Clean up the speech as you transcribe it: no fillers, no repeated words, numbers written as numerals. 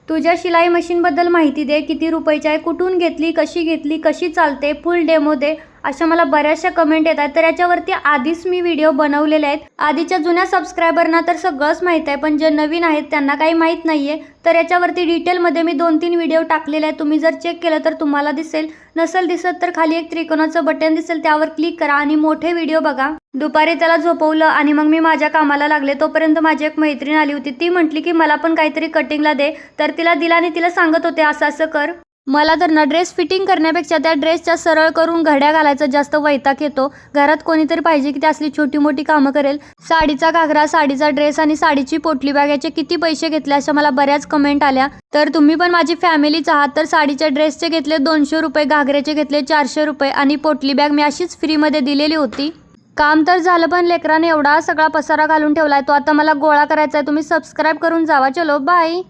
तुझ्या शिलाई मशीनबद्दल माहिती दे, किती रुपयाची आहे, कुठून घेतली, कशी चालते, फुल डेमो दे, अशा मला बऱ्याचशा कमेंट येतात. तर याच्यावरती आधीच मी व्हिडिओ बनवलेले आहेत. आधीच्या जुन्या सबस्क्रायबरना तर सगळंच माहीत आहे, पण जे नवीन आहेत त्यांना काही माहीत नाहीये. तर याच्यावरती डिटेलमध्ये मी 2-3 व्हिडिओ टाकलेले आहेत. तुम्ही जर चेक केलं तर तुम्हाला दिसेल. नसेल दिसत तर खाली एक त्रिकोणाचं बटन दिसेल, त्यावर क्लिक करा आणि मोठे व्हिडिओ बघा. दुपारी त्याला झोपवलं आणि मग मी माझ्या कामाला लागले. तोपर्यंत माझी एक मैत्रीण आली होती. ती म्हटली की मला पण काहीतरी कटिंगला दे. तर तिला दिला आणि तिला सांगत होते असं असं कर. मला तर ना ड्रेस फिटिंग करण्यापेक्षा त्या ड्रेसच्या सरळ करून घड्या घालायचा जास्त वैताग येतो. घरात कोणीतरी पाहिजे की ती असली छोटी मोठी कामं करेल. साडीचा घागरा, साडीचा ड्रेस आणि साडीची पोटली बॅग याचे किती पैसे घेतले अशा मला बऱ्याच कमेंट आल्या. तर तुम्ही पण माझी फॅमिलीच आहात. तर साडीच्या ड्रेसचे घेतले 200 रुपये, घागऱ्याचे घेतले 400 रुपये आणि पोटली बॅग मी अशीच फ्रीमध्ये दिलेली होती. काम तर झालं, पण लेकराने एवढा सगळा पसारा घालून ठेवलाय. तो आता मला गोळा करायचा आहे. तुम्ही सबस्क्राईब करून जावा. चलो बाय.